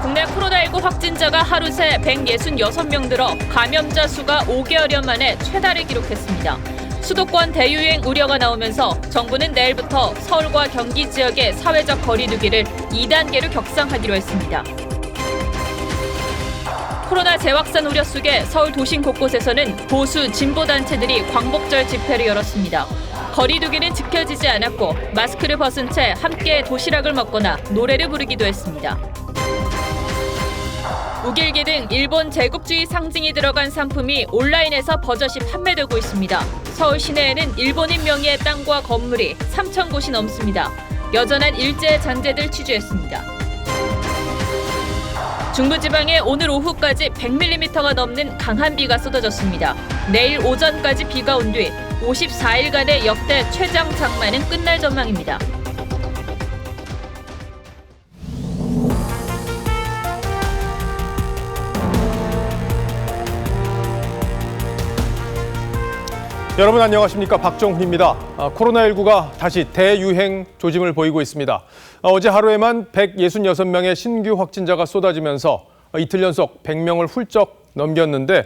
국내 코로나19 확진자가 하루 새 166명 늘어 감염자 수가 5개월여 만에 최다를 기록했습니다. 수도권 대유행 우려가 나오면서 정부는 내일부터 서울과 경기 지역의 사회적 거리 두기를 2단계로 격상하기로 했습니다. 코로나 재확산 우려 속에 서울 도심 곳곳에서는 보수 진보 단체들이 광복절 집회를 열었습니다. 거리 두기는 지켜지지 않았고 마스크를 벗은 채 함께 도시락을 먹거나 노래를 부르기도 했습니다. 우길기 등 일본 제국주의 상징이 들어간 상품이 온라인에서 버젓이 판매되고 있습니다. 서울 시내에는 일본인 명의의 땅과 건물이 3,000곳이 넘습니다. 여전한 일제 잔재들 취재했습니다. 중부지방에 오늘 오후까지 100mm가 넘는 강한 비가 쏟아졌습니다. 내일 오전까지 비가 온 뒤 54일간의 역대 최장 장마는 끝날 전망입니다. 여러분 안녕하십니까, 박정훈입니다. 코로나19가 다시 대유행 조짐을 보이고 있습니다. 어제 하루에만 166명의 신규 확진자가 쏟아지면서 이틀 연속 100명을 훌쩍 넘겼는데,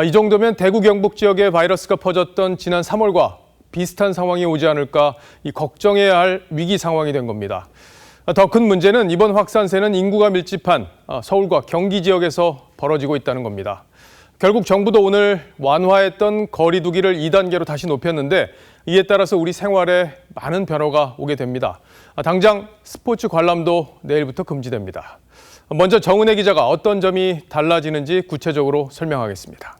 이 정도면 대구 경북 지역에 바이러스가 퍼졌던 지난 3월과 비슷한 상황이 오지 않을까 걱정해야 할 위기 상황이 된 겁니다. 더 큰 문제는 이번 확산세는 인구가 밀집한 서울과 경기 지역에서 벌어지고 있다는 겁니다. 결국 정부도 오늘 완화했던 거리 두기를 2단계로 다시 높였는데, 이에 따라서 우리 생활에 많은 변화가 오게 됩니다. 당장 스포츠 관람도 내일부터 금지됩니다. 먼저 정은혜 기자가 어떤 점이 달라지는지 구체적으로 설명하겠습니다.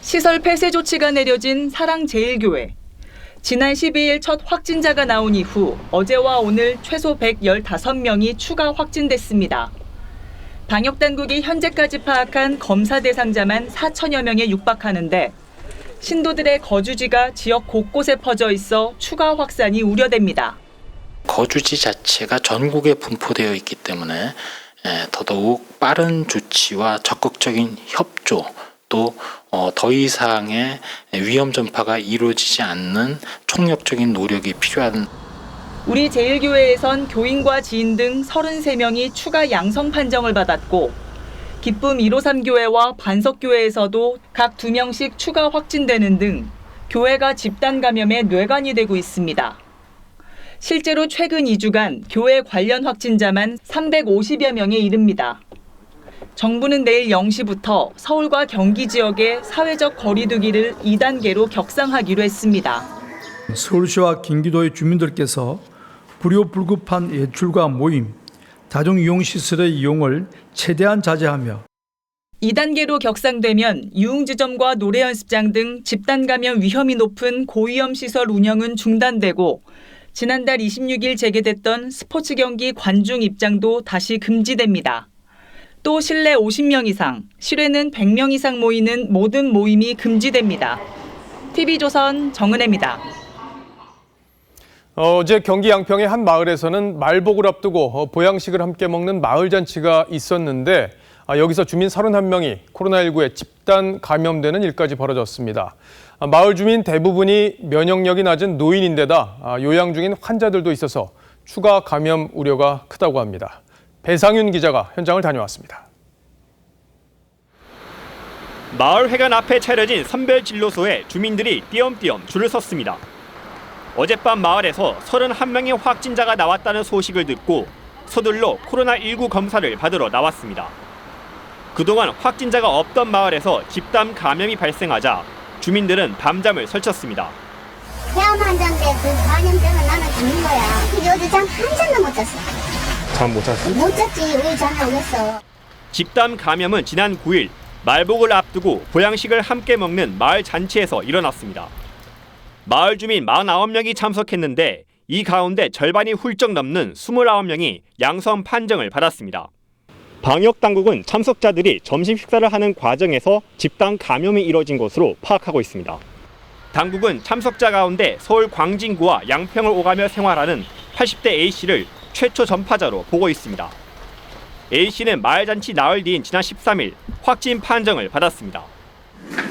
시설 폐쇄 조치가 내려진 사랑제일교회. 지난 12일 첫 확진자가 나온 이후 어제와 오늘 최소 115명이 추가 확진됐습니다. 방역당국이 현재까지 파악한 검사 대상자만 4천여 명에 육박하는데, 신도들의 거주지가 지역 곳곳에 퍼져 있어 추가 확산이 우려됩니다. 거주지 자체가 전국에 분포되어 있기 때문에 더더욱 빠른 조치와 적극적인 협조, 또 더 이상의 위험 전파가 이루어지지 않는 총력적인 노력이 필요한. 우리 제일교회에선 교인과 지인 등 33명이 추가 양성 판정을 받았고, 기쁨 153교회와 반석교회에서도 각 2명씩 추가 확진되는 등 교회가 집단 감염의 뇌관이 되고 있습니다. 실제로 최근 2주간 교회 관련 확진자만 350여 명에 이릅니다. 정부는 내일 0시부터 서울과 경기 지역의 사회적 거리 두기를 2단계로 격상하기로 했습니다. 서울시와 경기도의 주민들께서 불효불급한 외출과 모임, 다중이용시설의 이용을 최대한 자제하며 2단계로 격상되면 유흥지점과 노래연습장 등 집단 감염 위험이 높은 고위험 시설 운영은 중단되고, 지난달 26일 재개됐던 스포츠 경기 관중 입장도 다시 금지됩니다. 또 실내 50명 이상, 실외는 100명 이상 모이는 모든 모임이 금지됩니다. TV조선 정은혜입니다. 어제 경기 양평의 한 마을에서는 말복을 앞두고 보양식을 함께 먹는 마을잔치가 있었는데, 여기서 주민 31명이 코로나19에 집단 감염되는 일까지 벌어졌습니다. 마을 주민 대부분이 면역력이 낮은 노인인데다 요양 중인 환자들도 있어서 추가 감염 우려가 크다고 합니다. 배상윤 기자가 현장을 다녀왔습니다. 마을 회관 앞에 차려진 선별진료소에 주민들이 띄엄띄엄 줄을 섰습니다. 어젯밤 마을에서 31명의 확진자가 나왔다는 소식을 듣고 서둘러 코로나19 검사를 받으러 나왔습니다. 그동안 확진자가 없던 마을에서 집단 감염이 발생하자 주민들은 밤잠을 설쳤습니다. 폐암 환자인데 그 감염병은 나는 죽는 거야. 어제 잠 한 잠도 못 잤어. 잠 못 잤어? 못 잤지. 왜 잠이 오겠어. 집단 감염은 지난 9일 말복을 앞두고 보양식을 함께 먹는 마을 잔치에서 일어났습니다. 마을 주민 49명이 참석했는데, 이 가운데 절반이 훌쩍 넘는 29명이 양성 판정을 받았습니다. 방역당국은 참석자들이 점심 식사를 하는 과정에서 집단 감염이 이뤄진 것으로 파악하고 있습니다. 당국은 참석자 가운데 서울 광진구와 양평을 오가며 생활하는 80대 A씨를 최초 전파자로 보고 있습니다. A씨는 마을잔치 나흘 뒤인 지난 13일 확진 판정을 받았습니다.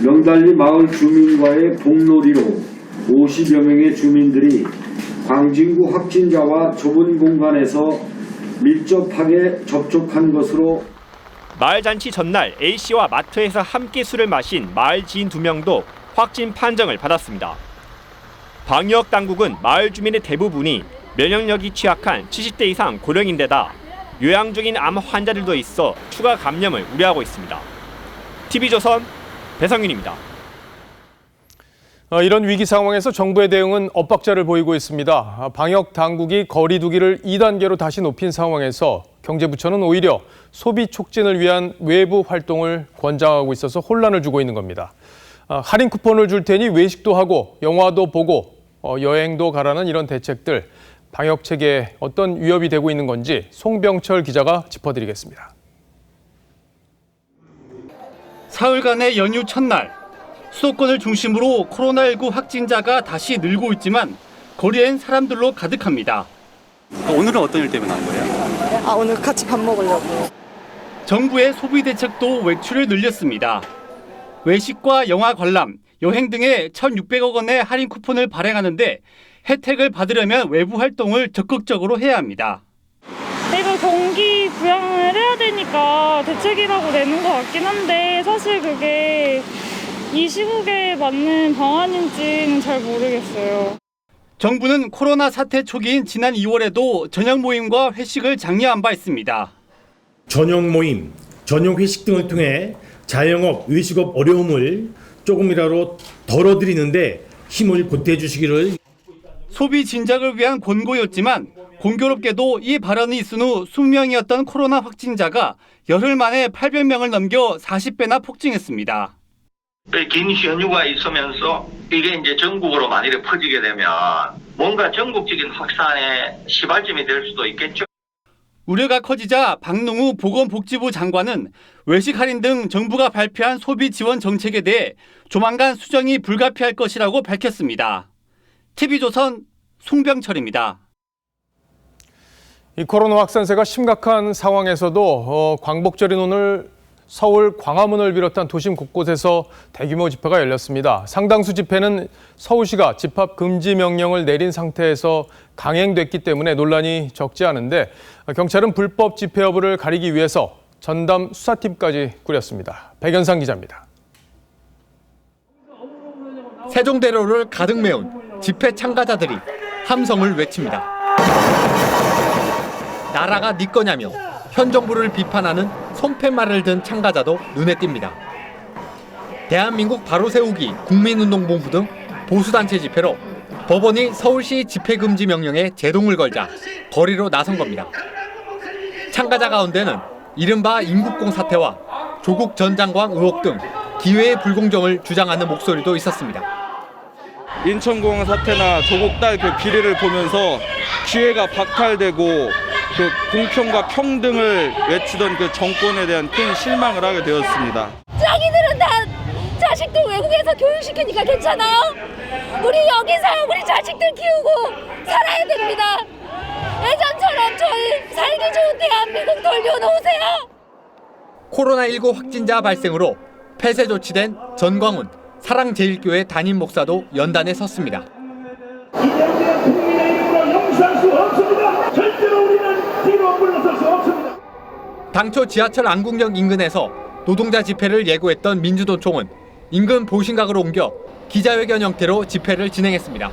명달리 마을 주민과의 복놀이로 50여 명의 주민들이 광진구 확진자와 좁은 공간에서 밀접하게 접촉한 것으로 마을 잔치 전날 A씨와 마트에서 함께 술을 마신 마을 지인 2명도 확진 판정을 받았습니다. 방역 당국은 마을 주민의 대부분이 면역력이 취약한 70대 이상 고령인데다 요양 중인 암 환자들도 있어 추가 감염을 우려하고 있습니다. TV조선 배성윤입니다. 이런 위기 상황에서 정부의 대응은 엇박자를 보이고 있습니다. 방역 당국이 거리 두기를 2단계로 다시 높인 상황에서 경제부처는 오히려 소비 촉진을 위한 외부 활동을 권장하고 있어서 혼란을 주고 있는 겁니다. 할인 쿠폰을 줄 테니 외식도 하고 영화도 보고 여행도 가라는 이런 대책들, 방역 체계에 어떤 위협이 되고 있는 건지 송병철 기자가 짚어드리겠습니다. 사흘간의 연휴 첫날, 수도권을 중심으로 코로나19 확진자가 다시 늘고 있지만 거리엔 사람들로 가득합니다. 오늘은 어떤 일 때문에 나온 거예요? 오늘 같이 밥 먹으려고. 정부의 소비 대책도 외출을 늘렸습니다. 외식과 영화 관람, 여행 등의 1,600억 원의 할인 쿠폰을 발행하는데 혜택을 받으려면 외부 활동을 적극적으로 해야 합니다. 이거 경기 부양을 해야 되니까 대책이라고 내는 것 같긴 한데 사실 그게 이 시국에 맞는 방안인지는 잘 모르겠어요. 정부는 코로나 사태 초기인 지난 2월에도 저녁 모임과 회식을 장려한 바 있습니다. 저녁 모임, 저녁 회식 등을 통해 자영업, 외식업 어려움을 조금이라도 덜어드리는데 힘을 보태 주시기를. 소비 진작을 위한 권고였지만 공교롭게도 이 발언이 있은 후 20명이었던 코로나 확진자가 열흘 만에 800명을 넘겨 40배나 폭증했습니다. 긴 연휴가 있으면서 이게 이제 전국으로 만일에 퍼지게 되면 뭔가 전국적인 확산의 시발점이 될 수도 있겠죠. 우려가 커지자 박능우 보건복지부 장관은 외식 할인 등 정부가 발표한 소비 지원 정책에 대해 조만간 수정이 불가피할 것이라고 밝혔습니다. TV조선 송병철입니다. 이 코로나 확산세가 심각한 상황에서도 광복절인 오늘 서울 광화문을 비롯한 도심 곳곳에서 대규모 집회가 열렸습니다. 상당수 집회는 서울시가 집합 금지 명령을 내린 상태에서 강행됐기 때문에 논란이 적지 않은데 경찰은 불법 집회 여부를 가리기 위해서 전담 수사팀까지 꾸렸습니다. 백연상 기자입니다. 세종대로를 가득 메운 집회 참가자들이 함성을 외칩니다. 나라가 네 거냐며 현 정부를 비판하는 손팻말을 든 참가자도 눈에 띕니다. 대한민국 바로 세우기 국민운동본부 등 보수단체 집회로 법원이 서울시 집회금지 명령에 제동을 걸자 거리로 나선 겁니다. 참가자 가운데는 이른바 임국공 사태와 조국 전 장관 의혹 등 기회의 불공정을 주장하는 목소리도 있었습니다. 인천공항 사태나 조국 딸 그 비리를 보면서 기회가 박탈되고 그 공평과 평등을 외치던 그 정권에 대한 큰 실망을 하게 되었습니다. 자기들은 다 자식들 외국에서 교육시키니까 괜찮아요? 우리 여기서 우리 자식들 키우고 살아야 됩니다. 예전처럼 저희 살기 좋은 대한민국 돌려놓으세요. 코로나19 확진자 발생으로 폐쇄 조치된 전광훈 사랑제일교회 담임 목사도 연단에 섰습니다. 이제 국민의힘으로 용서할 수 없습니다. 절대로 우리는 뒤로 물러설 수 없습니다. 당초 지하철 안국역 인근에서 노동자 집회를 예고했던 민주노총은 인근 보신각으로 옮겨 기자회견 형태로 집회를 진행했습니다.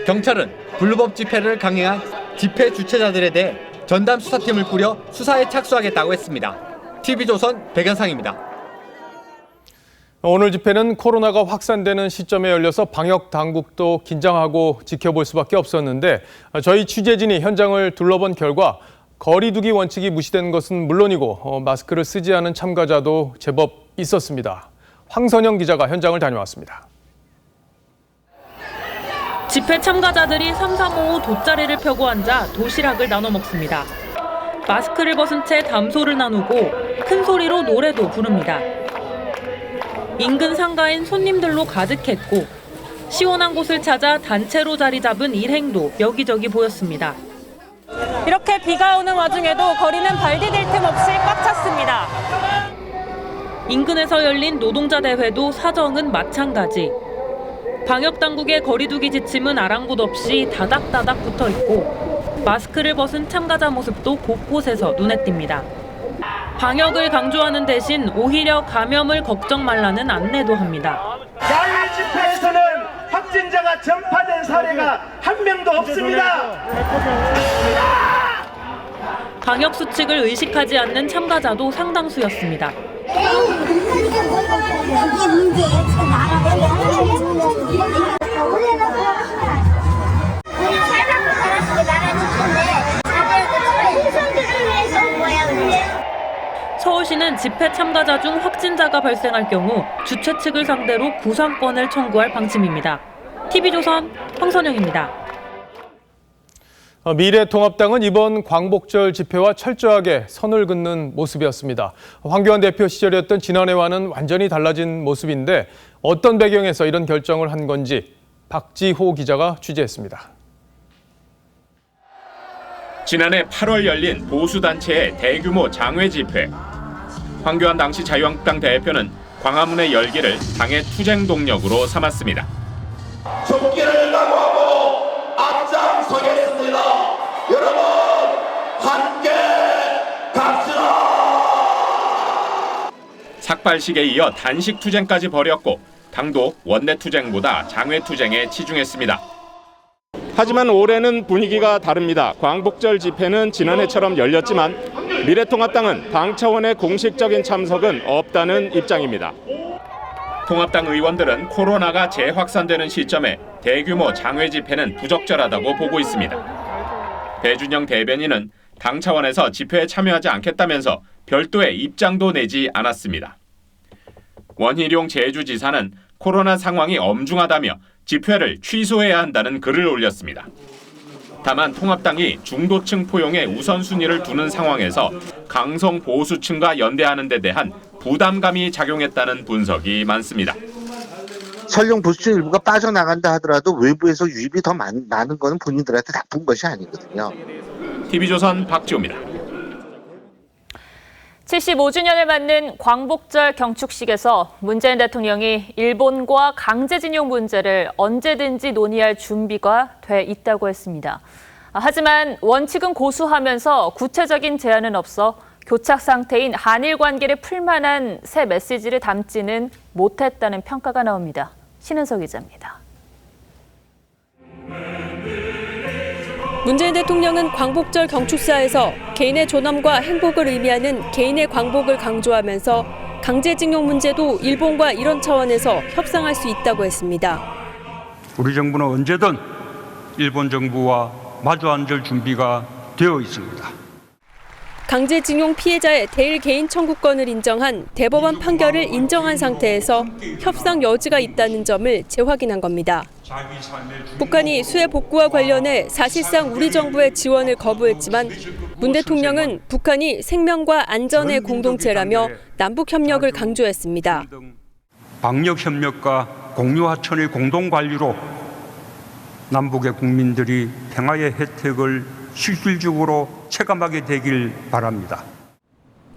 경찰은 불법 집회를 강행한 집회 주최자들에 대해 전담 수사팀을 꾸려 수사에 착수하겠다고 했습니다. TV조선 백연상입니다. 오늘 집회는 코로나가 확산되는 시점에 열려서 방역 당국도 긴장하고 지켜볼 수밖에 없었는데 저희 취재진이 현장을 둘러본 결과 거리 두기 원칙이 무시된 것은 물론이고 마스크를 쓰지 않은 참가자도 제법 있었습니다. 황선영 기자가 현장을 다녀왔습니다. 집회 참가자들이 3-3-5 돗자리를 펴고 앉아 도시락을 나눠 먹습니다. 마스크를 벗은 채 담소를 나누고 큰 소리로 노래도 부릅니다. 인근 상가엔 손님들로 가득했고 시원한 곳을 찾아 단체로 자리 잡은 일행도 여기저기 보였습니다. 이렇게 비가 오는 와중에도 거리는 발디딜 틈 없이 꽉 찼습니다. 인근에서 열린 노동자 대회도 사정은 마찬가지. 방역 당국의 거리두기 지침은 아랑곳 없이 다닥다닥 붙어 있고 마스크를 벗은 참가자 모습도 곳곳에서 눈에 띕니다. 방역을 강조하는 대신 오히려 감염을 걱정 말라는 안내도 합니다. 야외 집회에서는 확진자가 전파된 사례가 한 명도 없습니다. 방역 수칙을 의식하지 않는 참가자도 상당수였습니다. 서울시는 집회 참가자 중 확진자가 발생할 경우 주최 측을 상대로 구상권을 청구할 방침입니다. TV조선 황선영입니다. 미래통합당은 이번 광복절 집회와 철저하게 선을 긋는 모습이었습니다. 황교안 대표 시절이었던 지난해와는 완전히 달라진 모습인데 어떤 배경에서 이런 결정을 한 건지 박지호 기자가 취재했습니다. 지난해 8월 열린 보수단체의 대규모 장외 집회. 황교안 당시 자유한국당 대표는 광화문의 열기를 당의 투쟁 동력으로 삼았습니다. 죽기를 각오하고 앞장서겠습니다. 여러분 함께 갑시다. 삭발식에 이어 단식 투쟁까지 벌였고 당도 원내 투쟁보다 장외 투쟁에 치중했습니다. 하지만 올해는 분위기가 다릅니다. 광복절 집회는 지난해처럼 열렸지만 미래통합당은 당 차원의 공식적인 참석은 없다는 입장입니다. 통합당 의원들은 코로나가 재확산되는 시점에 대규모 장외 집회는 부적절하다고 보고 있습니다. 배준영 대변인은 당 차원에서 집회에 참여하지 않겠다면서 별도의 입장도 내지 않았습니다. 원희룡 제주지사는 코로나 상황이 엄중하다며 집회를 취소해야 한다는 글을 올렸습니다. 다만 통합당이 중도층 포용에 우선순위를 두는 상황에서 강성 보수층과 연대하는 데 대한 부담감이 작용했다는 분석이 많습니다. 설령 보수층 일부가 빠져나간다 하더라도 외부에서 유입이 더 많은 것은 본인들한테 나쁜 것이 아니거든요. TV조선 박지호입니다. 75주년을 맞는 광복절 경축식에서 문재인 대통령이 일본과 강제징용 문제를 언제든지 논의할 준비가 돼 있다고 했습니다. 하지만 원칙은 고수하면서 구체적인 제안은 없어 교착 상태인 한일 관계를 풀 만한 새 메시지를 담지는 못했다는 평가가 나옵니다. 신은석 기자입니다. 문재인 대통령은 광복절 경축사에서 개인의 존엄과 행복을 의미하는 개인의 광복을 강조하면서 강제징용 문제도 일본과 이런 차원에서 협상할 수 있다고 했습니다. 우리 정부는 언제든 일본 정부와 마주 앉을 준비가 되어 있습니다. 강제징용 피해자의 대일 개인 청구권을 인정한 대법원 판결을 인정한 상태에서 협상 여지가 있다는 점을 재확인한 겁니다. 북한이 수해 복구와 관련해 사실상 우리 정부의 지원을 거부했지만 문 대통령은 북한이 생명과 안전의 공동체라며 남북 협력을 강조했습니다. 방역 협력과 공유 하천의 공동 관리로 남북의 국민들이 평화의 혜택을 실질적으로 체감하게 되길 바랍니다.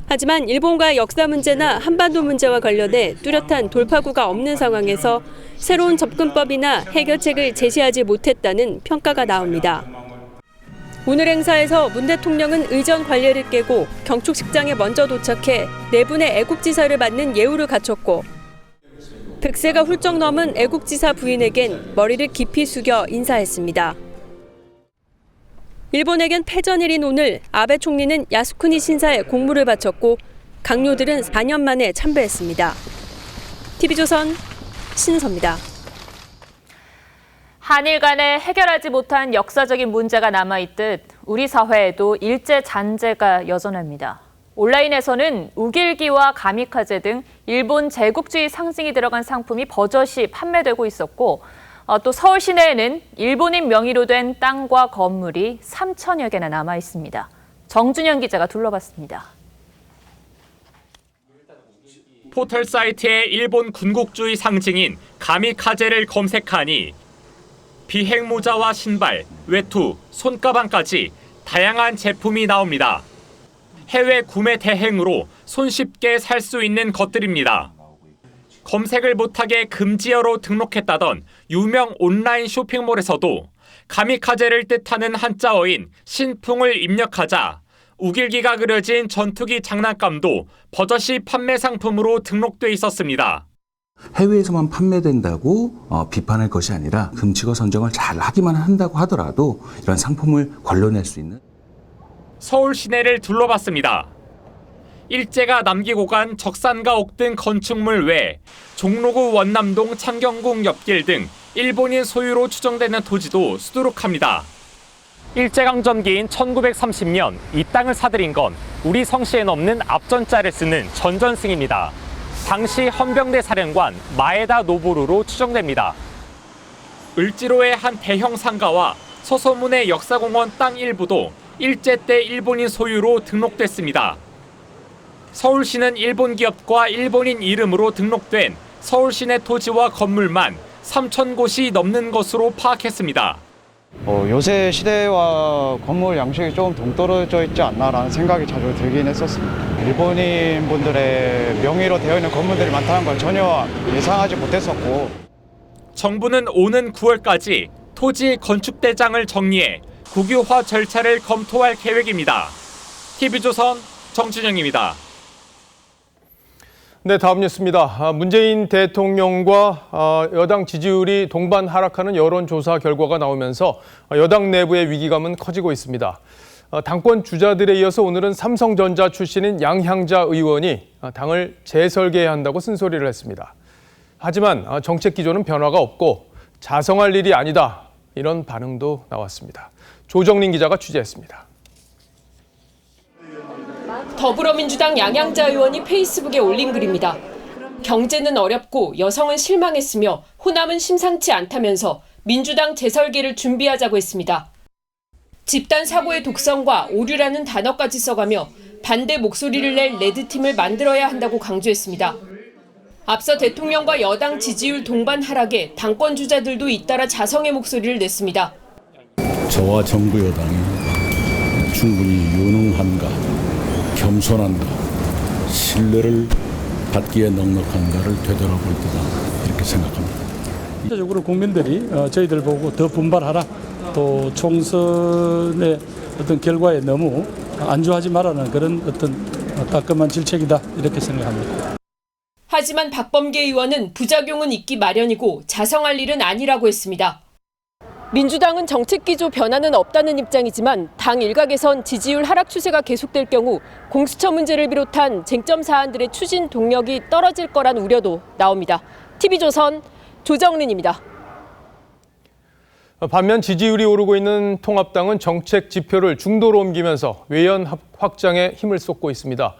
하지만 일본과 역사 문제나 한반도 문제와 관련해 뚜렷한 돌파구가 없는 상황에서 새로운 접근법이나 해결책을 제시하지 못했다는 평가가 나옵니다. 오늘 행사에서 문 대통령은 의전 관례를 깨고 경축식장에 먼저 도착해 네 분의 애국지사를 맞는 예우를 갖췄고 100세가 훌쩍 넘은 애국지사 부인에겐 머리를 깊이 숙여 인사했습니다. 일본에겐 패전일인 오늘 아베 총리는 야스쿠니 신사에 공물을 바쳤고 강요들은 4년 만에 참배했습니다. TV조선 신서입니다. 한일 간에 해결하지 못한 역사적인 문제가 남아있듯 우리 사회에도 일제 잔재가 여전합니다. 온라인에서는 우길기와 가미카제 등 일본 제국주의 상징이 들어간 상품이 버젓이 판매되고 있었고 또 서울 시내에는 일본인 명의로 된 땅과 건물이 3,000여 개나 남아 있습니다. 정준영 기자가 둘러봤습니다. 포털 사이트에 일본 군국주의 상징인 가미카제를 검색하니 비행모자와 신발, 외투, 손가방까지 다양한 제품이 나옵니다. 해외 구매 대행으로 손쉽게 살 수 있는 것들입니다. 검색을 못하게 금지어로 등록했다던 유명 온라인 쇼핑몰에서도 가미카제를 뜻하는 한자어인 신풍을 입력하자 우길기가 그려진 전투기 장난감도 버젓이 판매 상품으로 등록돼 있었습니다. 해외에서만 판매된다고 비판할 것이 아니라 금치거 선정을 잘 하기만 한다고 하더라도 이런 상품을 걸러낼 수 있는. 서울 시내를 둘러봤습니다. 일제가 남기고 간 적산가 옥 등 건축물 외 종로구 원남동 창경궁 옆길 등 일본인 소유로 추정되는 토지도 수두룩합니다. 일제강점기인 1930년 이 땅을 사들인 건 우리 성씨에 넘는 앞전자를 쓰는 전전승입니다. 당시 헌병대 사령관 마에다 노보루로 추정됩니다. 을지로의 한 대형 상가와 서소문의 역사공원 땅 일부도 일제 때 일본인 소유로 등록됐습니다. 서울시는 일본 기업과 일본인 이름으로 등록된 서울시내 토지와 건물만 3,000곳이 넘는 것으로 파악했습니다. 요새 시대와 건물 양식이 조금 동떨어져 있지 않나라는 생각이 자주 들긴 했었습니다. 일본인 분들의 명의로 되어 있는 건물들이 많다는 걸 전혀 예상하지 못했었고. 정부는 오는 9월까지 토지 건축대장을 정리해 국유화 절차를 검토할 계획입니다. TV조선 정준영입니다. 네, 다음 뉴스입니다. 문재인 대통령과 여당 지지율이 동반 하락하는 여론조사 결과가 나오면서 여당 내부의 위기감은 커지고 있습니다. 당권 주자들에 이어서 오늘은 삼성전자 출신인 양향자 의원이 당을 재설계해야 한다고 쓴소리를 했습니다. 하지만 정책 기조는 변화가 없고 자성할 일이 아니다, 이런 반응도 나왔습니다. 조정린 기자가 취재했습니다. 더불어민주당 양향자 의원이 페이스북에 올린 글입니다. 경제는 어렵고 여성은 실망했으며 호남은 심상치 않다면서 민주당 재설계를 준비하자고 했습니다. 집단 사고의 독성과 오류라는 단어까지 써가며 반대 목소리를 낼 레드팀을 만들어야 한다고 강조했습니다. 앞서 대통령과 여당 지지율 동반 하락에 당권 주자들도 잇따라 자성의 목소리를 냈습니다. 저와 정부 여당이 충분히 유능한가, 겸손한가, 신뢰를 받기에 넉넉한가를 되돌아볼 때다, 이렇게 생각합니다. 전체적으로 국민들이 저희들 보고 더 분발하라, 또 총선의 어떤 결과에 너무 안주하지 말라는 그런 어떤 따끔한 질책이다, 이렇게 생각합니다. 하지만 박범계 의원은 부작용은 있기 마련이고 자성할 일은 아니라고 했습니다. 민주당은 정책 기조 변화는 없다는 입장이지만 당 일각에선 지지율 하락 추세가 계속될 경우 공수처 문제를 비롯한 쟁점 사안들의 추진 동력이 떨어질 거란 우려도 나옵니다. TV조선 조정린입니다. 반면 지지율이 오르고 있는 통합당은 정책 지표를 중도로 옮기면서 외연 확장에 힘을 쏟고 있습니다.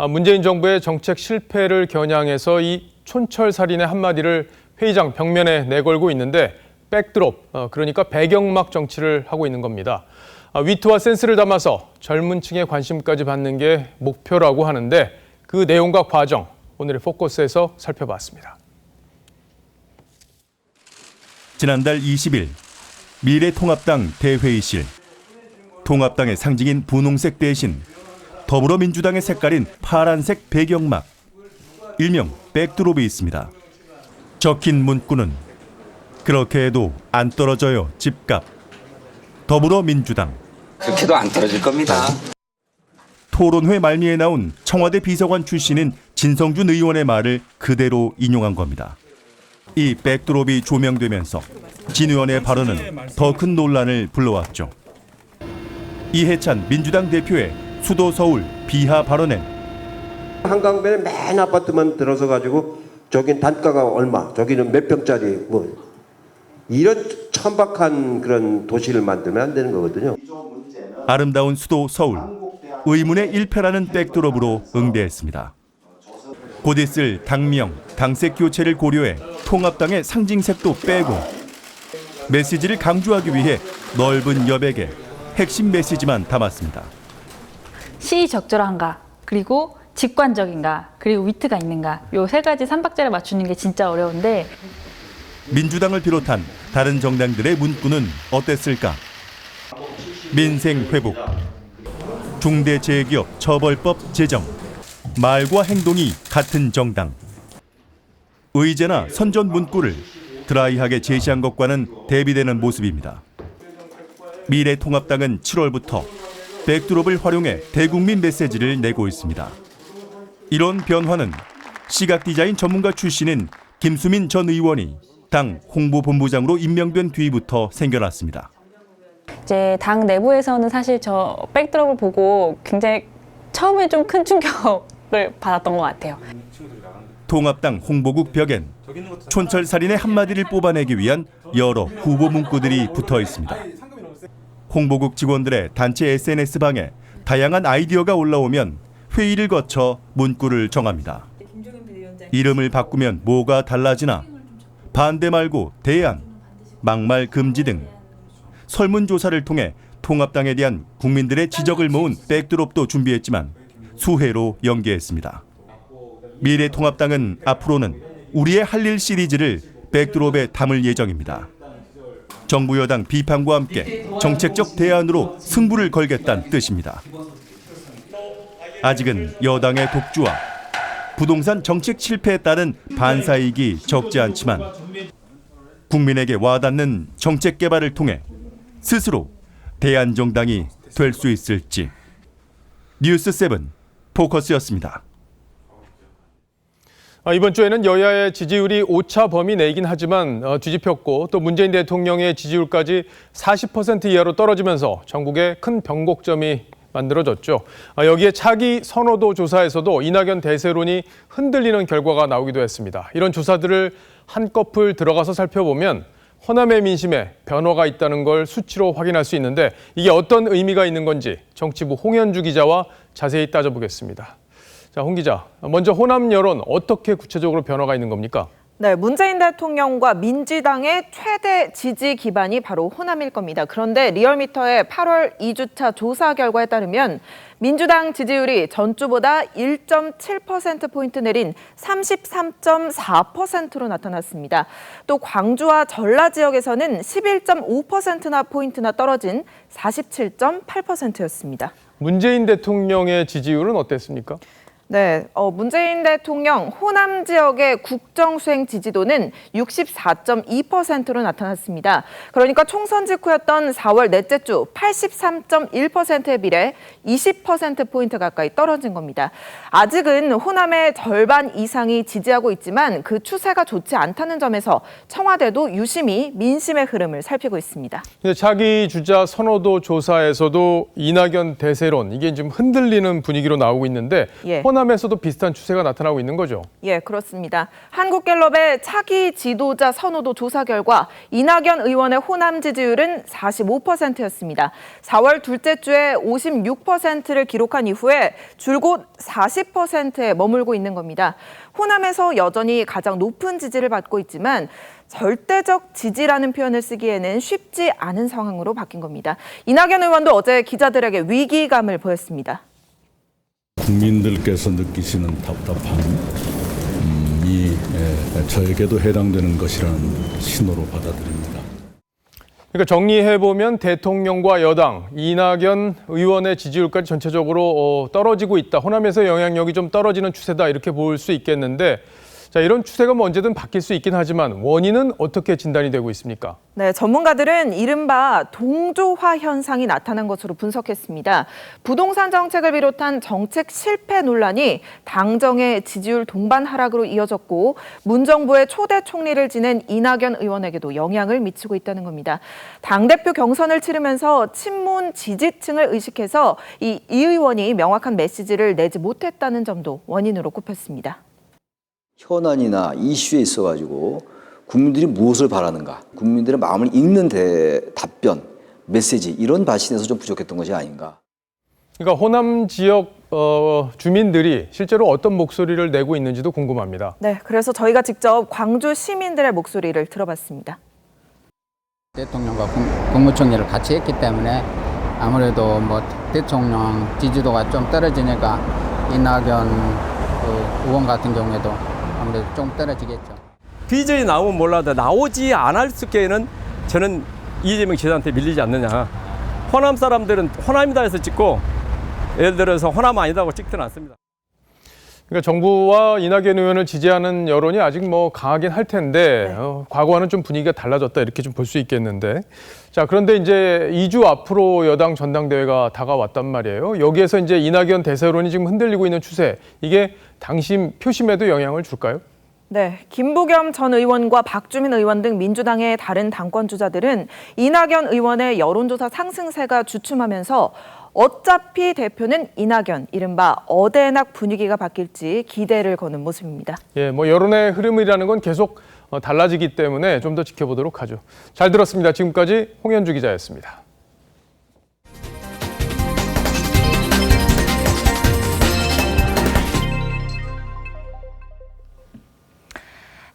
문재인 정부의 정책 실패를 겨냥해서 이 촌철살인의 한마디를 회의장 벽면에 내걸고 있는데 백드롭, 그러니까 배경막 정치를 하고 있는 겁니다. 위트와 센스를 담아서 젊은 층의 관심까지 받는 게 목표라고 하는데 그 내용과 과정, 오늘의 포커스에서 살펴봤습니다. 지난달 20일 미래통합당 대회의실. 통합당의 상징인 분홍색 대신 더불어민주당의 색깔인 파란색 배경막, 일명 백드롭이 있습니다. 적힌 문구는 그렇게 해도 안 떨어져요 집값. 더불어민주당. 그렇게도 안 떨어질 겁니다. 토론회 말미에 나온 청와대 비서관 출신인 진성준 의원의 말을 그대로 인용한 겁니다. 이 백드롭이 조명되면서 진 의원의 발언은 더 큰 논란을 불러왔죠. 이해찬 민주당 대표의 수도 서울 비하 발언엔 한강변에 맨 아파트만 들어서 가지고 저긴 단가가 얼마, 저기는 몇 평짜리, 뭐 이런 천박한 그런 도시를 만들면 안 되는 거거든요. 아름다운 수도 서울, 의문의 일패라는 백드롭으로 응대했습니다. 곧 있을 당명, 당색 교체를 고려해 통합당의 상징색도 빼고 메시지를 강조하기 위해 넓은 여백에 핵심 메시지만 담았습니다. 시의적절한가, 그리고 직관적인가, 그리고 위트가 있는가, 요 세 가지 삼박자를 맞추는 게 진짜 어려운데 민주당을 비롯한 다른 정당들의 문구는 어땠을까? 민생 회복, 중대재해기업 처벌법 제정, 말과 행동이 같은 정당. 의제나 선전 문구를 드라이하게 제시한 것과는 대비되는 모습입니다. 미래통합당은 7월부터 백드롭을 활용해 대국민 메시지를 내고 있습니다. 이런 변화는 시각디자인 전문가 출신인 김수민 전 의원이 당 홍보본부장으로 임명된 뒤부터 생겨났습니다. 이제 당 내부에서는 사실 저 백드롭을 보고 굉장히 처음에 좀 큰 충격을 받았던 것 같아요. 통합당 홍보국 벽엔 촌철살인의 한마디를 뽑아내기 위한 여러 후보 문구들이 붙어 있습니다. 홍보국 직원들의 단체 SNS방에 다양한 아이디어가 올라오면 회의를 거쳐 문구를 정합니다. 이름을 바꾸면 뭐가 달라지나, 반대 말고 대안, 막말 금지 등 설문조사를 통해 통합당에 대한 국민들의 지적을 모은 백드롭도 준비했지만 수회로 연기했습니다. 미래통합당은 앞으로는 우리의 할 일 시리즈를 백드롭에 담을 예정입니다. 정부 여당 비판과 함께 정책적 대안으로 승부를 걸겠다는 뜻입니다. 아직은 여당의 독주와 부동산 정책 실패에 따른 반사이익이 적지 않지만 국민에게 와닿는 정책 개발을 통해 스스로 대안정당이 될 수 있을지. 뉴스7 포커스였습니다. 이번 주에는 여야의 지지율이 오차 범위 내긴 하지만 뒤집혔고 또 문재인 대통령의 지지율까지 40% 이하로 떨어지면서 전국에 큰 변곡점이 만들어졌죠. 여기에 차기 선호도 조사에서도 이낙연 대세론이 흔들리는 결과가 나오기도 했습니다. 이런 조사들을 한꺼풀 들어가서 살펴보면 호남의 민심에 변화가 있다는 걸 수치로 확인할 수 있는데 이게 어떤 의미가 있는 건지 정치부 홍현주 기자와 자세히 따져보겠습니다. 자, 홍 기자, 먼저 호남 여론 어떻게 구체적으로 변화가 있는 겁니까? 네, 문재인 대통령과 민주당의 최대 지지 기반이 바로 호남일 겁니다. 그런데 리얼미터의 8월 2주차 조사 결과에 따르면 민주당 지지율이 전주보다 1.7%포인트 내린 33.4%로 나타났습니다. 또 광주와 전라 지역에서는 11.5%나 포인트나 떨어진 47.8%였습니다. 문재인 대통령의 지지율은 어땠습니까? 네, 문재인 대통령 호남 지역의 국정수행 지지도는 64.2%로 나타났습니다. 그러니까 총선 직후였던 4월 넷째 주 83.1%에 비해 20%포인트 가까이 떨어진 겁니다. 아직은 호남의 절반 이상이 지지하고 있지만 그 추세가 좋지 않다는 점에서 청와대도 유심히 민심의 흐름을 살피고 있습니다. 근데 차기 주자 선호도 조사에서도 이낙연 대세론, 이게 좀 흔들리는 분위기로 나오고 있는데 호남에서도 비슷한 추세가 나타나고 있는 거죠? 예, 그렇습니다. 한국갤럽의 차기 지도자 선호도 조사 결과 이낙연 의원의 호남 지지율은 45%였습니다. 4월 둘째 주에 56%를 기록한 이후에 줄곧 40%에 머물고 있는 겁니다. 호남에서 여전히 가장 높은 지지를 받고 있지만 절대적 지지라는 표현을 쓰기에는 쉽지 않은 상황으로 바뀐 겁니다. 이낙연 의원도 어제 기자들에게 위기감을 보였습니다. 국민들께서 느끼시는 답답함이 저에게도 해당되는 것이라는 신호로 받아들입니다. 그러니까 정리해보면 대통령과 여당, 이낙연 의원의 지지율까지 전체적으로 떨어지고 있다. 호남에서 영향력이 좀 떨어지는 추세다 이렇게 볼 수 있겠는데 자, 이런 추세가 뭐 언제든 바뀔 수 있긴 하지만 원인은 어떻게 진단이 되고 있습니까? 네, 전문가들은 이른바 동조화 현상이 나타난 것으로 분석했습니다. 부동산 정책을 비롯한 정책 실패 논란이 당정의 지지율 동반 하락으로 이어졌고 문정부의 초대 총리를 지낸 이낙연 의원에게도 영향을 미치고 있다는 겁니다. 당대표 경선을 치르면서 친문 지지층을 의식해서 이 의원이 명확한 메시지를 내지 못했다는 점도 원인으로 꼽혔습니다. 현안이나 이슈에 있어가지고 국민들이 무엇을 바라는가, 국민들의 마음을 읽는 답변, 메시지 이런 발신에서 좀 부족했던 것이 아닌가. 그러니까 호남 지역 주민들이 실제로 어떤 목소리를 내고 있는지도 궁금합니다. 네, 그래서 저희가 직접 광주 시민들의 목소리를 들어봤습니다. 대통령과 국무총리를 같이 했기 때문에 아무래도 뭐 대통령 지지도가 좀 떨어지니까 이낙연 의원 같은 경우에도 아무래도 좀 떨어지겠죠. 비전이 나오면 몰라도 나오지 않을 수께는 저는 이재명 지사한테 밀리지 않느냐. 호남 사람들은 호남이다 해서 찍고 예를 들어서 호남 아니다고 찍지는 않습니다. 그러니까 정부와 이낙연 의원을 지지하는 여론이 아직 뭐 강하긴 할 텐데 과거와는 좀 분위기가 달라졌다 이렇게 좀 볼 수 있겠는데. 자, 그런데 이제 2주 앞으로 여당 전당대회가 다가왔단 말이에요. 여기에서 이제 이낙연 대세론이 지금 흔들리고 있는 추세, 이게 당심 표심에도 영향을 줄까요? 네, 김부겸 전 의원과 박주민 의원 등 민주당의 다른 당권 주자들은 이낙연 의원의 여론조사 상승세가 주춤하면서 어차피 대표는 이낙연, 이른바 어대낙 분위기가 바뀔지 기대를 거는 모습입니다. 예, 뭐 여론의 흐름이라는 건 계속 달라지기 때문에 좀 더 지켜보도록 하죠. 잘 들었습니다. 지금까지 홍현주 기자였습니다.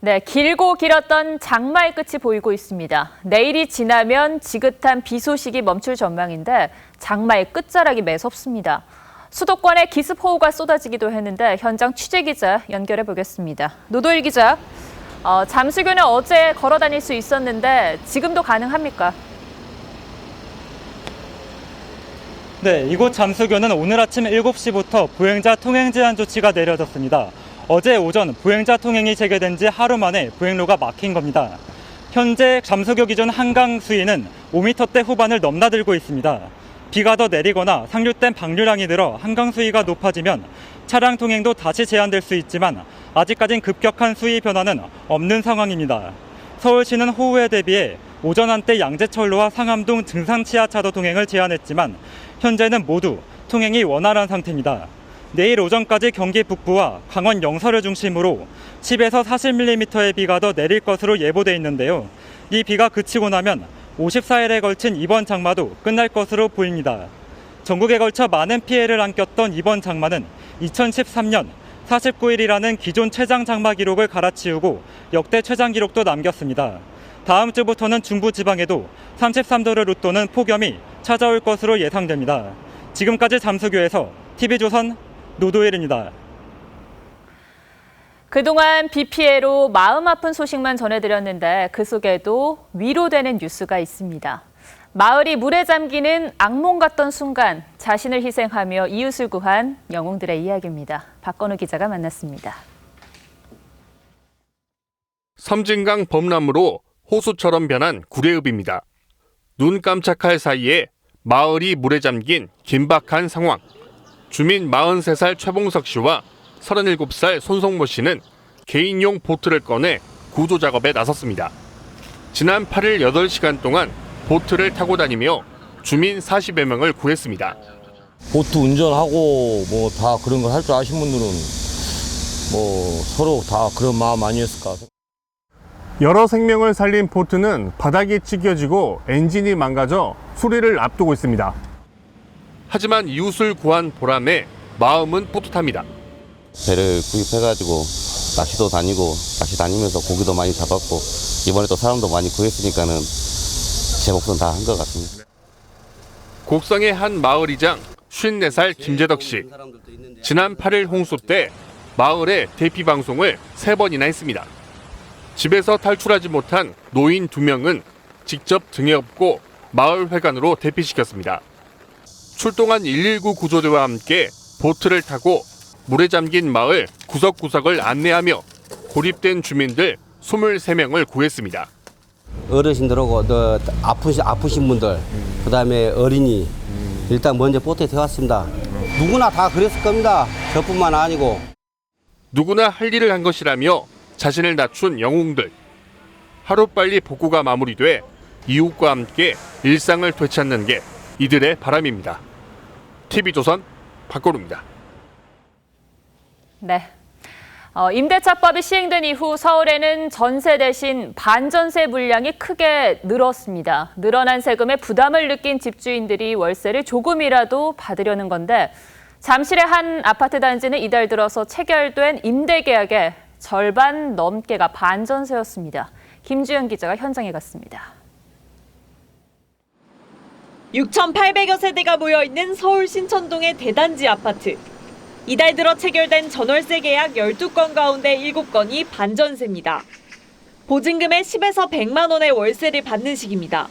네, 길고 길었던 장마의 끝이 보이고 있습니다. 내일이 지나면 지긋한 비 소식이 멈출 전망인데 장마의 끝자락이 매섭습니다. 수도권에 기습호우가 쏟아지기도 했는데 현장 취재기자 연결해 보겠습니다. 노도일 기자, 잠수교는 어제 걸어 다닐 수 있었는데 지금도 가능합니까? 네, 이곳 잠수교는 오늘 아침 7시부터 보행자 통행 제한 조치가 내려졌습니다. 어제 오전 보행자 통행이 재개된 지 하루 만에 보행로가 막힌 겁니다. 현재 잠수교 기준 한강 수위는 5m대 후반을 넘나들고 있습니다. 비가 더 내리거나 상류댐 방류량이 늘어 한강 수위가 높아지면 차량 통행도 다시 제한될 수 있지만 아직까진 급격한 수위 변화는 없는 상황입니다. 서울시는 호우에 대비해 오전 한때 양재철로와 상암동 증상치하차도 통행을 제한했지만 현재는 모두 통행이 원활한 상태입니다. 내일 오전까지 경기 북부와 강원 영서를 중심으로 10에서 40mm의 비가 더 내릴 것으로 예보돼 있는데요. 이 비가 그치고 나면 54일에 걸친 이번 장마도 끝날 것으로 보입니다. 전국에 걸쳐 많은 피해를 안겼던 이번 장마는 2013년 49일이라는 기존 최장 장마 기록을 갈아치우고 역대 최장 기록도 남겼습니다. 다음 주부터는 중부지방에도 33도를 웃도는 폭염이 찾아올 것으로 예상됩니다. 지금까지 잠수교에서 TV조선 노도일입니다. 그동안 비 피해로 마음 아픈 소식만 전해드렸는데 그 속에도 위로되는 뉴스가 있습니다. 마을이 물에 잠기는 악몽 같던 순간 자신을 희생하며 이웃을 구한 영웅들의 이야기입니다. 박건우 기자가 만났습니다. 섬진강 범람으로 호수처럼 변한 구례읍입니다. 눈 깜짝할 사이에 마을이 물에 잠긴 긴박한 상황. 주민 43살 최봉석 씨와 37살 손성모 씨는 개인용 보트를 꺼내 구조 작업에 나섰습니다. 지난 8일 8시간 동안 보트를 타고 다니며 주민 40여 명을 구했습니다. 보트 운전하고 뭐 다 그런 걸 할 줄 아신 분들은 뭐 서로 다 그런 마음 아니었을까. 여러 생명을 살린 보트는 바닥이 찢겨지고 엔진이 망가져 수리를 앞두고 있습니다. 하지만 이웃을 구한 보람에 마음은 뿌듯합니다. 배를 구입해가지고 낚시도 다니고 낚시 다니면서 고기도 많이 잡았고 이번에 또 사람도 많이 구했으니까는 제 몫은 다 한 것 같습니다. 곡성의 한 마을이장 54살 김재덕 씨. 지난 8일 홍수 때 마을에 대피 방송을 3번이나 했습니다. 집에서 탈출하지 못한 노인 2명은 직접 등에 업고 마을 회관으로 대피시켰습니다. 출동한 119 구조대와 함께 보트를 타고 물에 잠긴 마을 구석구석을 안내하며 고립된 주민들 23명을 구했습니다. 어르신들하고 아프신 분들, 그다음에 어린이 일단 먼저 보트에 태웠습니다. 누구나 다 그랬을 겁니다. 저뿐만 아니고. 누구나 할 일을 한 것이라며 자신을 낮춘 영웅들. 하루빨리 복구가 마무리돼 이웃과 함께 일상을 되찾는 게 이들의 바람입니다. TV조선 박건우입니다. 네. 임대차법이 시행된 이후 서울에는 전세 대신 반전세 물량이 크게 늘었습니다. 늘어난 세금에 부담을 느낀 집주인들이 월세를 조금이라도 받으려는 건데 잠실의 한 아파트 단지는 이달 들어서 체결된 임대계약의 절반 넘게가 반전세였습니다. 김주현 기자가 현장에 갔습니다. 6,800여 세대가 모여있는 서울 신천동의 대단지 아파트. 이달 들어 체결된 전월세 계약 12건 가운데 7건이 반전세입니다. 보증금의 10에서 100만 원의 월세를 받는 식입니다.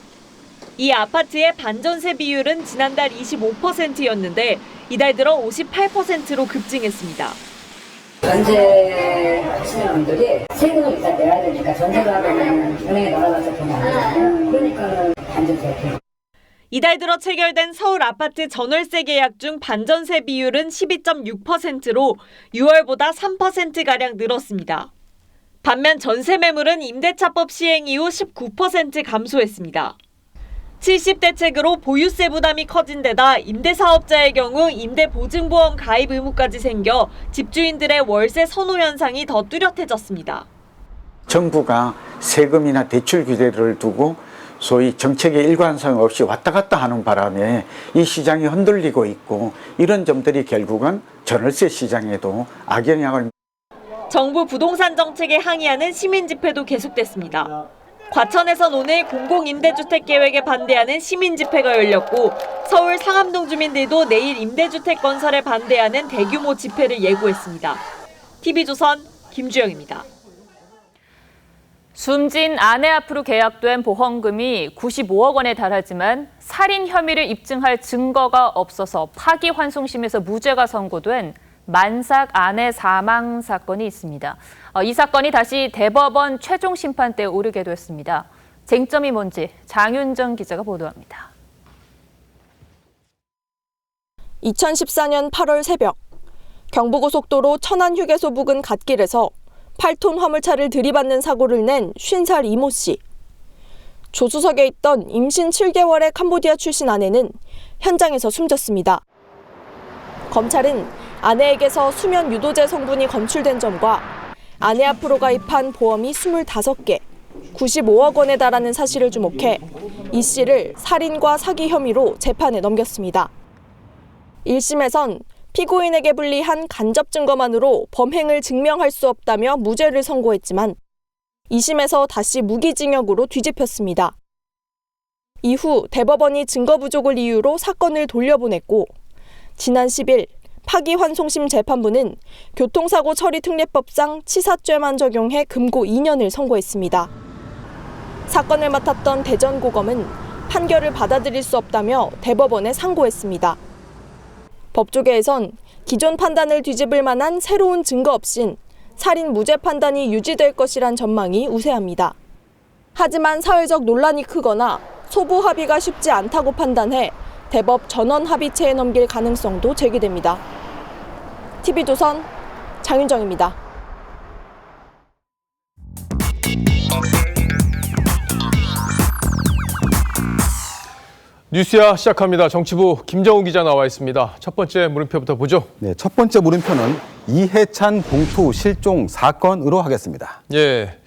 이 아파트의 반전세 비율은 지난달 25%였는데 이달 들어 58%로 급증했습니다. 전세 하시는 분들이 세금을 일단 내야 되니까 전세를 하려면 은행에 나가서 돈 안 내요. 그러니까는 반전세. 이달 들어 체결된 서울 아파트 전월세 계약 중 반전세 비율은 12.6%로 6월보다 3%가량 늘었습니다. 반면 전세 매물은 임대차법 시행 이후 19% 감소했습니다. 70대책으로 보유세 부담이 커진 데다 임대사업자의 경우 임대보증보험 가입 의무까지 생겨 집주인들의 월세 선호 현상이 더 뚜렷해졌습니다. 정부가 세금이나 대출 규제를 두고 소위 정책의 일관성 없이 왔다 갔다 하는 바람에 이 시장이 흔들리고 있고 이런 점들이 결국은 전월세 시장에도 악영향을. 정부 부동산 정책에 항의하는 시민 집회도 계속됐습니다. 과천에선 오늘 공공임대주택 계획에 반대하는 시민 집회가 열렸고 서울 상암동 주민들도 내일 임대주택 건설에 반대하는 대규모 집회를 예고했습니다. TV조선 김주영입니다. 숨진 아내 앞으로 계약된 보험금이 95억 원에 달하지만 살인 혐의를 입증할 증거가 없어서 파기환송심에서 무죄가 선고된 만삭 아내 사망 사건이 있습니다. 이 사건이 다시 대법원 최종 심판대에 오르게 됐습니다. 쟁점이 뭔지 장윤정 기자가 보도합니다. 2014년 8월 새벽 경부고속도로 천안휴게소 부근 갓길에서 8톤 화물차를 들이받는 사고를 낸 50살 이모 씨. 조수석에 있던 임신 7개월의 캄보디아 출신 아내는 현장에서 숨졌습니다. 검찰은 아내에게서 수면 유도제 성분이 검출된 점과 아내 앞으로 가입한 보험이 25개, 95억 원에 달하는 사실을 주목해 이 씨를 살인과 사기 혐의로 재판에 넘겼습니다. 1심에선 피고인에게 불리한 간접 증거만으로 범행을 증명할 수 없다며 무죄를 선고했지만 2심에서 다시 무기징역으로 뒤집혔습니다. 이후 대법원이 증거 부족을 이유로 사건을 돌려보냈고 지난 10일 파기환송심 재판부는 교통사고 처리 특례법상 치사죄만 적용해 금고 2년을 선고했습니다. 사건을 맡았던 대전고검은 판결을 받아들일 수 없다며 대법원에 상고했습니다. 법조계에선 기존 판단을 뒤집을 만한 새로운 증거 없인 살인 무죄 판단이 유지될 것이란 전망이 우세합니다. 하지만 사회적 논란이 크거나 소부 합의가 쉽지 않다고 판단해 대법 전원 합의체에 넘길 가능성도 제기됩니다. TV조선 장윤정입니다. 뉴스야 시작합니다. 정치부 김정우 기자 나와 있습니다. 첫 번째 물음표부터 보죠. 네, 첫 번째 물음표는 이해찬 봉투 실종 사건으로 하겠습니다. 예.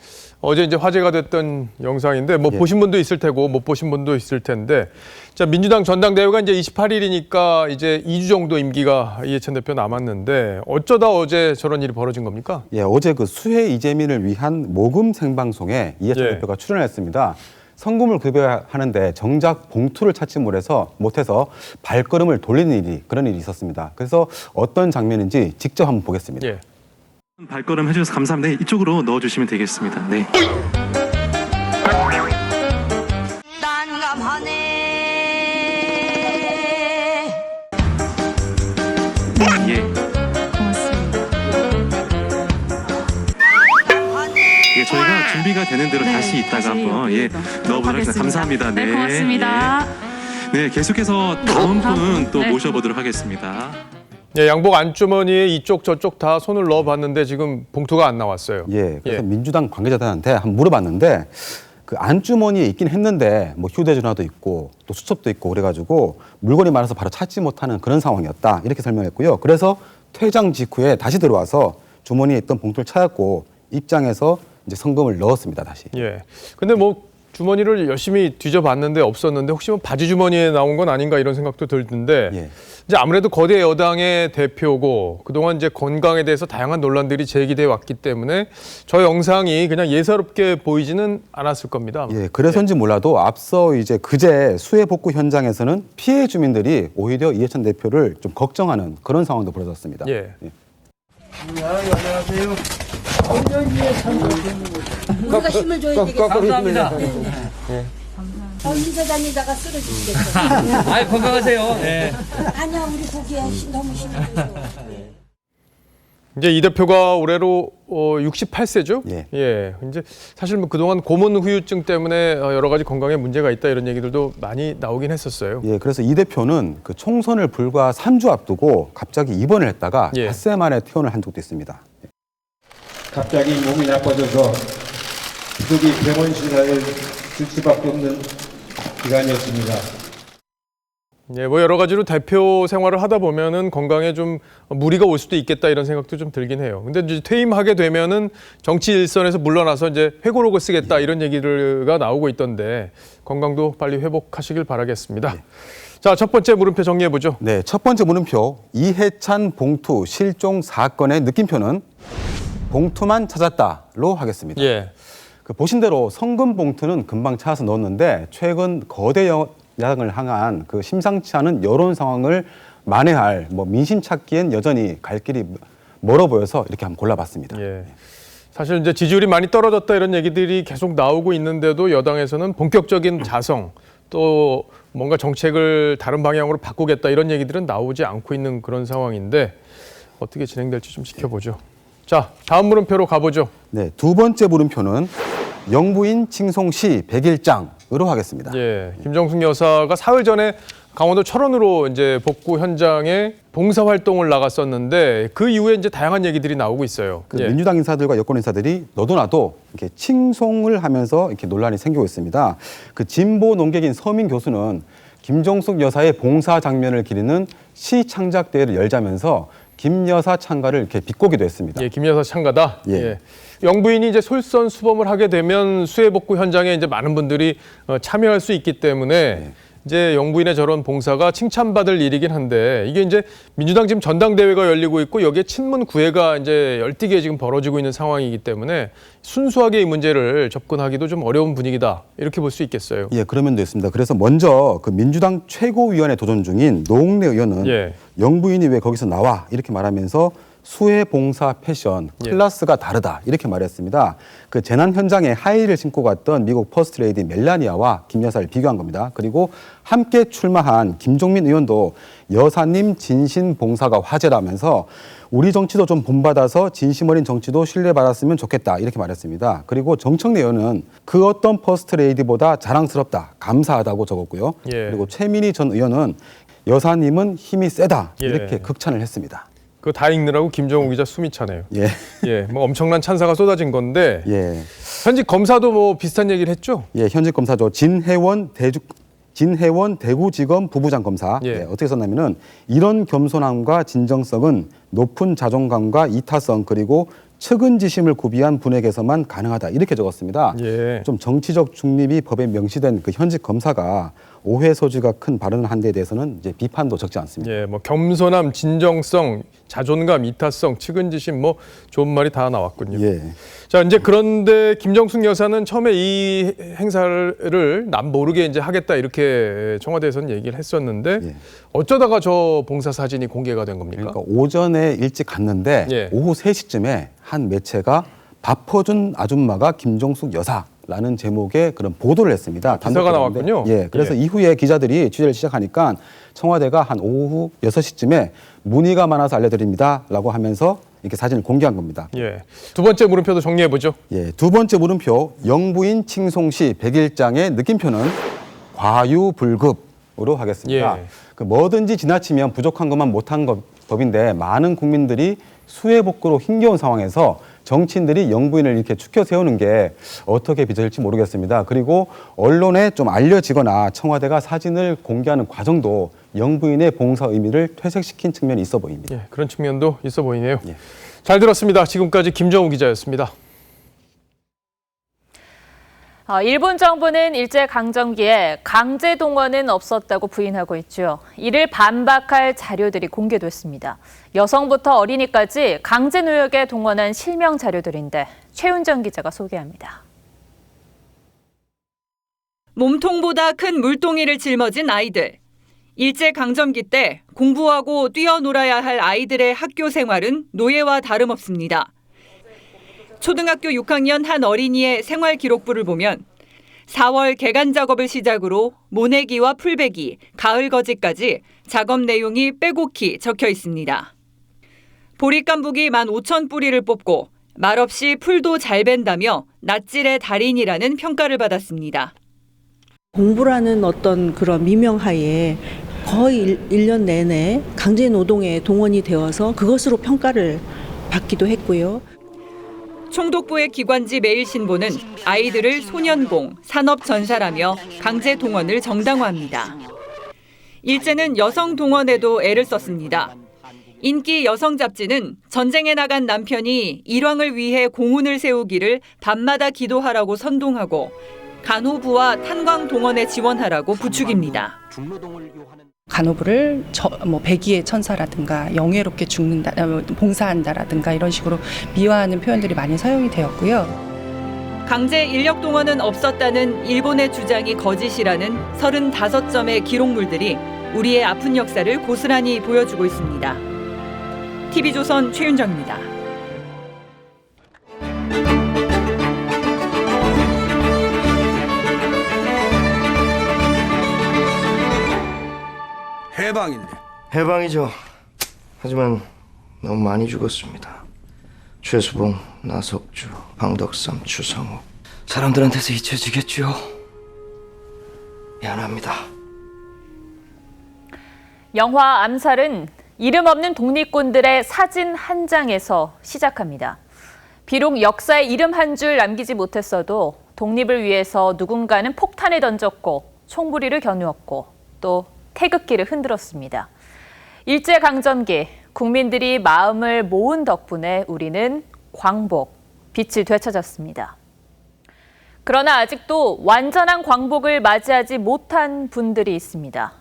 어제 이제 화제가 됐던 영상인데 보신 분도 있을 테고 못 보신 분도 있을 텐데 자, 민주당 전당대회가 이제 28일이니까 이제 2주 정도 임기가 이해찬 대표 남았는데 어쩌다 어제 저런 일이 벌어진 겁니까? 예, 어제 그 수해 이재민을 위한 모금 생방송에 이해찬 대표가 출연했습니다. 성금을 급여하는데 정작 봉투를 찾지 못해서 발걸음을 돌리는 그런 일이 있었습니다. 그래서 어떤 장면인지 직접 한번 보겠습니다. 예. 발걸음 해주셔서 감사합니다. 네, 이쪽으로 넣어주시면 되겠습니다. 네. 난감하네. 예. 예, 저희가 준비가 되는 대로 다시 이따가 한번 넣어보도록 하겠습니다. 감사합니다. 네, 고맙습니다. 네, 계속해서 다음 분 또 모셔보도록 하겠습니다. 예, 양복 안주머니에 이쪽 저쪽 다 손을 넣어봤는데 지금 봉투가 안 나왔어요. 예, 그래서 민주당 관계자들한테 한번 물어봤는데 그 안주머니에 있긴 했는데 휴대전화도 있고 또 수첩도 있고 그래가지고 물건이 많아서 바로 찾지 못하는 그런 상황이었다 이렇게 설명했고요. 그래서 퇴장 직후에 다시 들어와서 주머니에 있던 봉투를 찾았고 입장해서 이제 성금을 넣었습니다 다시. 예. 근데 주머니를 열심히 뒤져봤는데 없었는데 혹시 바지 주머니에 나온 건 아닌가 이런 생각도 들던데 이제 아무래도 거대 여당의 대표고 그동안 이제 건강에 대해서 다양한 논란들이 제기돼 왔기 때문에 저 영상이 그냥 예사롭게 보이지는 않았을 겁니다. 예, 그래서인지 몰라도 앞서 이제 그제 수해 복구 현장에서는 피해 주민들이 오히려 이해찬 대표를 좀 걱정하는 그런 상황도 벌어졌습니다. 예. 안녕하세요. 우리가 힘을 줘야 되겠다. 감사합니다. 인사 다니다가 쓰러지시겠어. 건강하세요. 네. 아니야, 우리 고기야 너무 힘들어서. 이제 이 대표가 올해로 68세죠? 예. 이제 사실 뭐 그동안 고문 후유증 때문에 여러 가지 건강에 문제가 있다 이런 얘기들도 많이 나오긴 했었어요. 예, 그래서 이 대표는 그 총선을 불과 3주 앞두고 갑자기 입원을 했다가 닷새 만에 퇴원을 한 적도 있습니다. 갑자기 몸이 나빠져서 부득이 병원 신사를 줄 수밖에 없는 기간이었습니다. 예, 뭐 여러 가지로 대표 생활을 하다 보면은 건강에 좀 무리가 올 수도 있겠다 이런 생각도 좀 들긴 해요. 근데 이제 퇴임하게 되면은 정치 일선에서 물러나서 이제 회고록을 쓰겠다 이런 얘기가 나오고 있던데 건강도 빨리 회복하시길 바라겠습니다. 자, 첫 번째 물음표 정리해 보죠. 네, 첫 번째 물음표 이해찬 봉투 실종 사건의 느낌표는 봉투만 찾았다로 하겠습니다. 예. 그 보신 대로 성금 봉투는 금방 찾아서 넣었는데 최근 거대 양을 향한 그 심상치 않은 여론 상황을 만회할 뭐 민심 찾기엔 여전히 갈 길이 멀어 보여서 이렇게 한번 골라봤습니다. 예. 사실 이제 지지율이 많이 떨어졌다 이런 얘기들이 계속 나오고 있는데도 여당에서는 본격적인 자성 또 뭔가 정책을 다른 방향으로 바꾸겠다 이런 얘기들은 나오지 않고 있는 그런 상황인데 어떻게 진행될지 좀 지켜보죠. 자, 다음 물음표로 가보죠. 네, 두 번째 물음표는 영부인 칭송시 100일장으로 하겠습니다. 예, 김정숙 여사가 사흘 전에 강원도 철원으로 이제 복구 현장에 봉사 활동을 나갔었는데 그 이후에 이제 다양한 얘기들이 나오고 있어요. 그 민주당 인사들과 여권 인사들이 너도 나도 이렇게 칭송을 하면서 이렇게 논란이 생기고 있습니다. 그 진보 논객인 서민 교수는 김정숙 여사의 봉사 장면을 기리는 시 창작 대회를 열자면서 김 여사 창가를 이렇게 비꼬기도 했습니다. 예, 김 여사 창가다. 예. 예. 영부인이 이제 솔선수범을 하게 되면 수해 복구 현장에 이제 많은 분들이 참여할 수 있기 때문에 이제 영부인의 저런 봉사가 칭찬받을 일이긴 한데 이게 이제 민주당 지금 전당대회가 열리고 있고 여기에 친문 구애가 이제 열띠게 지금 벌어지고 있는 상황이기 때문에 순수하게 이 문제를 접근하기도 좀 어려운 분위기다 이렇게 볼 수 있겠어요. 예, 그런 면도 있습니다. 그래서 먼저 그 민주당 최고위원회 도전 중인 노웅래 의원은 영부인이 왜 거기서 나와 이렇게 말하면서 수해 봉사 패션 클래스가 다르다 이렇게 말했습니다. 그 재난 현장에 하이힐을 신고 갔던 미국 퍼스트 레이디 멜라니아와 김 여사를 비교한 겁니다. 그리고 함께 출마한 김종민 의원도 여사님 진심 봉사가 화제라면서 우리 정치도 좀 본받아서 진심 어린 정치도 신뢰받았으면 좋겠다 이렇게 말했습니다. 그리고 정청래 의원은 그 어떤 퍼스트 레이디보다 자랑스럽다, 감사하다고 적었고요. 그리고 최민희 전 의원은 여사님은 힘이 세다 이렇게 극찬을 했습니다. 그거 다 읽느라고 김정우 기자 숨이 차네요. 예. 예, 뭐 엄청난 찬사가 쏟아진 건데. 예. 현직 검사도 뭐 비슷한 얘기를 했죠? 예, 현직 검사죠. 진혜원 대구지검 부부장 검사. 예, 어떻게 썼냐면은 이런 겸손함과 진정성은 높은 자존감과 이타성 그리고 측은지심을 구비한 분에게서만 가능하다 이렇게 적었습니다. 좀 정치적 중립이 법에 명시된 그 현직 검사가 오해 소지가 큰 발언을 한 데에 대해서는 이제 비판도 적지 않습니다. 예, 뭐 겸손함, 진정성, 자존감, 이타성, 측은지심 뭐 좋은 말이 다 나왔군요. 예. 자, 이제 그런데 김정숙 여사는 처음에 이 행사를 남 모르게 이제 하겠다 이렇게 청와대에서는 얘기를 했었는데 어쩌다가 저 봉사 사진이 공개가 된 겁니까? 그러니까 오전에 일찍 갔는데 오후 3시쯤에 한 매체가 밥 퍼준 아줌마가 김정숙 여사라는 제목의 그런 보도를 했습니다. 기사가 나왔군요. 예, 그래서 이후에 기자들이 취재를 시작하니까 청와대가 한 오후 6시쯤에 문의가 많아서 알려드립니다라고 하면서 이렇게 사진을 공개한 겁니다. 예. 두 번째 물음표도 정리해 보죠. 예, 두 번째 물음표 영부인 칭송시 100일장의 느낌표는 과유불급으로 하겠습니다. 그 뭐든지 지나치면 부족한 것만 못한 법인데 많은 국민들이 수해 복구로 힘겨운 상황에서 정치인들이 영부인을 이렇게 추켜 세우는 게 어떻게 빚어질지 모르겠습니다. 그리고 언론에 좀 알려지거나 청와대가 사진을 공개하는 과정도 영부인의 봉사 의미를 퇴색시킨 측면이 있어 보입니다. 예, 그런 측면도 있어 보이네요. 잘 들었습니다. 지금까지 김정우 기자였습니다. 일본 정부는 일제강점기에 강제 동원은 없었다고 부인하고 있죠. 이를 반박할 자료들이 공개됐습니다. 여성부터 어린이까지 강제 노역에 동원한 실명 자료들인데 최윤정 기자가 소개합니다. 몸통보다 큰 물동이를 짊어진 아이들. 일제강점기 때 공부하고 뛰어놀아야 할 아이들의 학교 생활은 노예와 다름없습니다. 초등학교 6학년 한 어린이의 생활 기록부를 보면 4월 개간 작업을 시작으로 모내기와 풀베기, 가을 거지까지 작업 내용이 빼곡히 적혀 있습니다. 보릿감북이 15,000뿌리를 뽑고 말없이 풀도 잘 벤다며 낫질의 달인이라는 평가를 받았습니다. 공부라는 어떤 그런 미명하에 거의 1년 내내 강제 노동에 동원이 되어서 그것으로 평가를 받기도 했고요. 총독부의 기관지 매일신보는 아이들을 소년공, 산업전사라며 강제 동원을 정당화합니다. 일제는 여성 동원에도 애를 썼습니다. 인기 여성 잡지는 전쟁에 나간 남편이 일왕을 위해 공훈을 세우기를 밤마다 기도하라고 선동하고 간호부와 탄광 동원에 지원하라고 부추깁니다. 간호부를 백의의 천사라든가 영예롭게 죽는다, 봉사한다라든가 이런 식으로 미화하는 표현들이 많이 사용이 되었고요. 강제 인력 동원은 없었다는 일본의 주장이 거짓이라는 35점의 기록물들이 우리의 아픈 역사를 고스란히 보여주고 있습니다. TV조선 최윤정입니다. 해방인데. 해방이죠. 하지만 너무 많이 죽었습니다. 최수봉, 나석주, 방덕삼, 추성욱. 사람들한테서 잊혀지겠죠. 미안합니다. 영화 암살은 이름 없는 독립군들의 사진 한 장에서 시작합니다. 비록 역사에 이름 한 줄 남기지 못했어도 독립을 위해서 누군가는 폭탄을 던졌고 총부리를 겨누었고 또 태극기를 흔들었습니다. 일제강점기 국민들이 마음을 모은 덕분에 우리는 광복, 빛을 되찾았습니다. 그러나 아직도 완전한 광복을 맞이하지 못한 분들이 있습니다.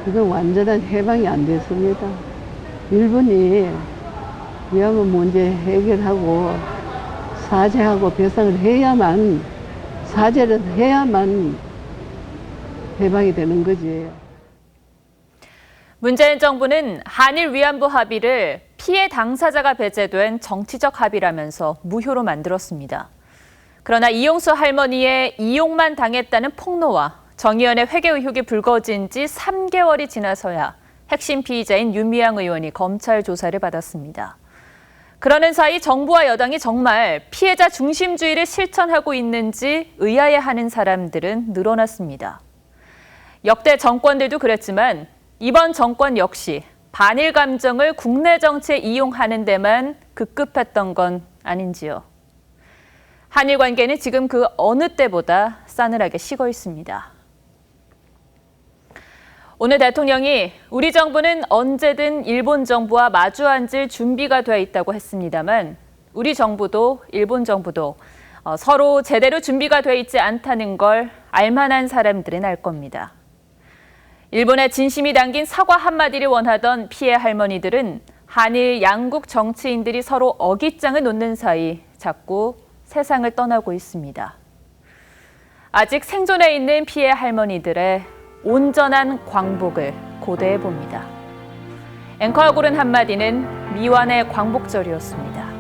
이건 완전한 해방이 안 됐습니다. 일본이 위안부 문제 해결하고 사죄하고 배상을 해야만, 사죄를 해야만 해방이 되는 거지. 문재인 정부는 한일 위안부 합의를 피해 당사자가 배제된 정치적 합의라면서 무효로 만들었습니다. 그러나 이용수 할머니의 이용만 당했다는 폭로와 정의연의 회계 의혹이 불거진 지 3개월이 지나서야 핵심 피의자인 윤미향 의원이 검찰 조사를 받았습니다. 그러는 사이 정부와 여당이 정말 피해자 중심주의를 실천하고 있는지 의아해하는 사람들은 늘어났습니다. 역대 정권들도 그랬지만 이번 정권 역시 반일 감정을 국내 정치에 이용하는 데만 급급했던 건 아닌지요. 한일 관계는 지금 그 어느 때보다 싸늘하게 식어 있습니다. 오늘 대통령이 우리 정부는 언제든 일본 정부와 마주 앉을 준비가 돼 있다고 했습니다만 우리 정부도 일본 정부도 서로 제대로 준비가 돼 있지 않다는 걸 알만한 사람들은 알 겁니다. 일본의 진심이 담긴 사과 한마디를 원하던 피해 할머니들은 한일 양국 정치인들이 서로 어깃장을 놓는 사이 자꾸 세상을 떠나고 있습니다. 아직 생존해 있는 피해 할머니들의 온전한 광복을 고대해 봅니다. 앵커가 고른 한마디는 미완의 광복절이었습니다.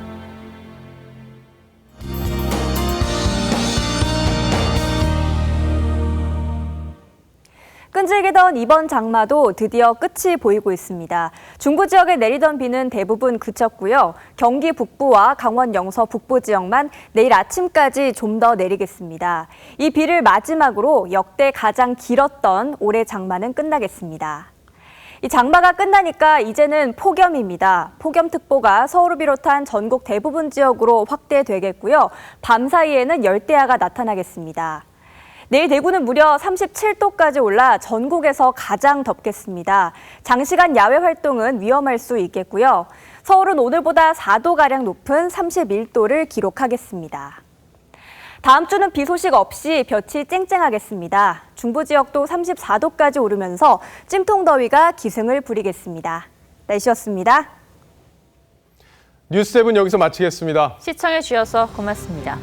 끈질기던 이번 장마도 드디어 끝이 보이고 있습니다. 중부 지역에 내리던 비는 대부분 그쳤고요. 경기 북부와 강원 영서 북부 지역만 내일 아침까지 좀 더 내리겠습니다. 이 비를 마지막으로 역대 가장 길었던 올해 장마는 끝나겠습니다. 이 장마가 끝나니까 이제는 폭염입니다. 폭염특보가 서울을 비롯한 전국 대부분 지역으로 확대되겠고요. 밤 사이에는 열대야가 나타나겠습니다. 내일 대구는 무려 37도까지 올라 전국에서 가장 덥겠습니다. 장시간 야외 활동은 위험할 수 있겠고요. 서울은 오늘보다 4도가량 높은 31도를 기록하겠습니다. 다음 주는 비 소식 없이 볕이 쨍쨍하겠습니다. 중부 지역도 34도까지 오르면서 찜통더위가 기승을 부리겠습니다. 날씨였습니다. 뉴스7 여기서 마치겠습니다. 시청해 주셔서 고맙습니다.